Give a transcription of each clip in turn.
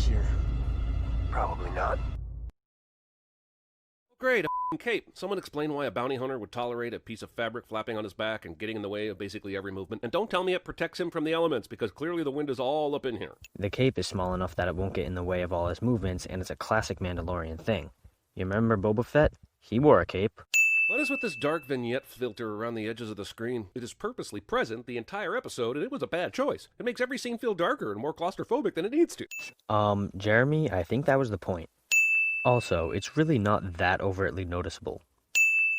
this year. Probably not. Great, a f***ing cape. Someone explain why a bounty hunter would tolerate a piece of fabric flapping on his back and getting in the way of basically every movement. And don't tell me it protects him from the elements, because clearly the wind is all up in here. The cape is small enough that it won't get in the way of all his movements, and it's a classic Mandalorian thing. You remember Boba Fett? He wore a cape. What is with this dark vignette filter around the edges of the screen? It is purposely present the entire episode, and it was a bad choice. It makes every scene feel darker and more claustrophobic than it needs to. Jeremy, I think that was the point. Also, it's really not that overtly noticeable.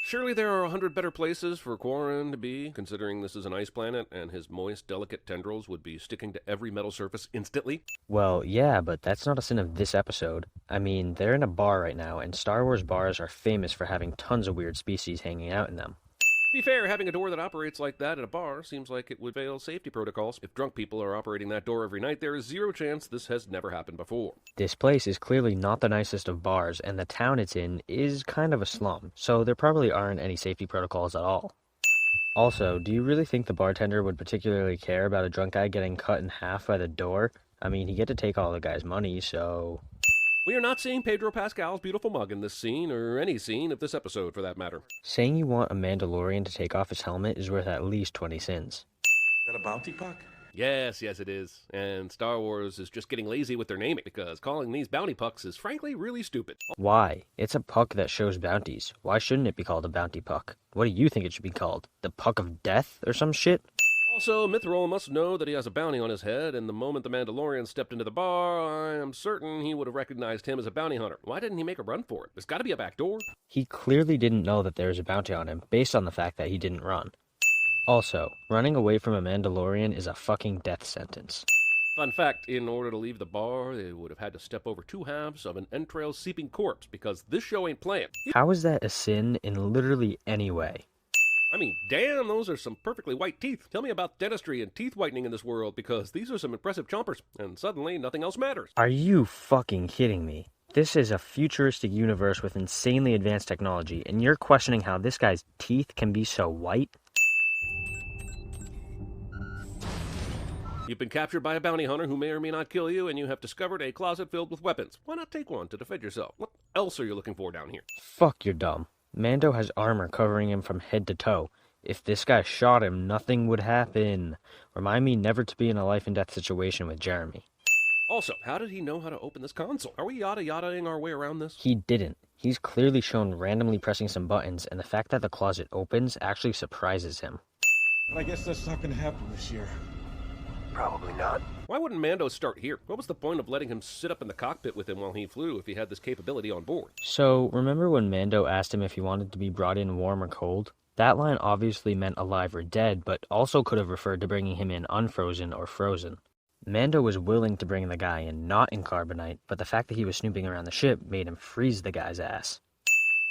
Surely there are 100 better places for Quarren to be, considering this is an ice planet and his moist, delicate tendrils would be sticking to every metal surface instantly. Well, yeah, but that's not a sin of this episode. I mean, they're in a bar right now, and Star Wars bars are famous for having tons of weird species hanging out in them. To be fair, having a door that operates like that at a bar seems like it would fail safety protocols. If drunk people are operating that door every night, there is zero chance this has never happened before. This place is clearly not the nicest of bars, and the town it's in is kind of a slum, so there probably aren't any safety protocols at all. Also, do you really think the bartender would particularly care about a drunk guy getting cut in half by the door? I mean, he get to take all the guy's money, so... We are not seeing Pedro Pascal's beautiful mug in this scene, or any scene of this episode for that matter. Saying you want a Mandalorian to take off his helmet is worth at least 20 sins. Is that a bounty puck? Yes, it is. And Star Wars is just getting lazy with their naming, because calling these bounty pucks is frankly really stupid. Why? It's a puck that shows bounties. Why shouldn't it be called a bounty puck? What do you think it should be called? The Puck of Death or some shit? Also, Mithril must know that he has a bounty on his head, and the moment the Mandalorian stepped into the bar, I am certain he would have recognized him as a bounty hunter. Why didn't he make a run for it? There's got to be a back door. He clearly didn't know that there was a bounty on him, based on the fact that he didn't run. Also, running away from a Mandalorian is a fucking death sentence. Fun fact, in order to leave the bar, they would have had to step over 2 halves of an entrails-seeping corpse, because this show ain't playing. How is that a sin in literally any way? I mean, damn, those are some perfectly white teeth. Tell me about dentistry and teeth whitening in this world, because these are some impressive chompers, and suddenly nothing else matters. Are you fucking kidding me? This is a futuristic universe with insanely advanced technology, and you're questioning how this guy's teeth can be so white? You've been captured by a bounty hunter who may or may not kill you, and you have discovered a closet filled with weapons. Why not take one to defend yourself? What else are you looking for down here? Fuck, you're dumb. Mando has armor covering him from head to toe. If this guy shot him, nothing would happen. Remind me never to be in a life-and-death situation with Jeremy. Also, how did he know how to open this console? Are we yada-yadaing our way around this? He didn't. He's clearly shown randomly pressing some buttons, and the fact that the closet opens actually surprises him. But I guess that's not gonna happen this year. Probably not. Why wouldn't Mando start here? What was the point of letting him sit up in the cockpit with him while he flew if he had this capability on board? So, remember when Mando asked him if he wanted to be brought in warm or cold? That line obviously meant alive or dead, but also could have referred to bringing him in unfrozen or frozen. Mando was willing to bring the guy in not in carbonite, but the fact that he was snooping around the ship made him freeze the guy's ass.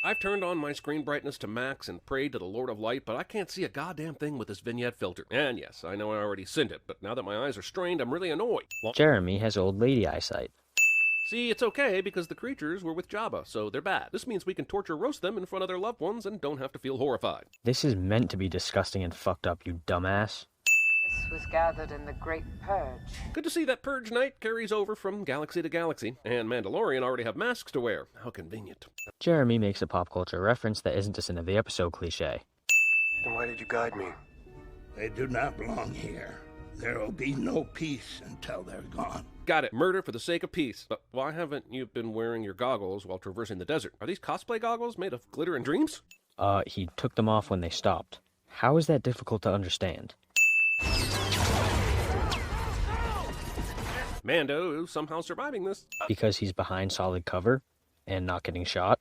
I've turned on my screen brightness to max and prayed to the Lord of Light, but I can't see a goddamn thing with this vignette filter. And yes, I know I already sinned it, but now that my eyes are strained, I'm really annoyed. Jeremy has old lady eyesight. See, it's okay, because the creatures were with Jabba, so they're bad. This means we can torture roast them in front of their loved ones and don't have to feel horrified. This is meant to be disgusting and fucked up, you dumbass. This was gathered in the Great Purge. Good to see that Purge Night carries over from galaxy to galaxy, and Mandalorian already have masks to wear. How convenient. Jeremy makes a pop culture reference that isn't a sin of the episode cliche. Then why did you guide me? They do not belong here. There will be no peace until they're gone. Got it. Murder for the sake of peace. But why haven't you been wearing your goggles while traversing the desert? Are these cosplay goggles made of glitter and dreams? He took them off when they stopped. How is that difficult to understand? Mando is somehow surviving this. Because he's behind solid cover and not getting shot.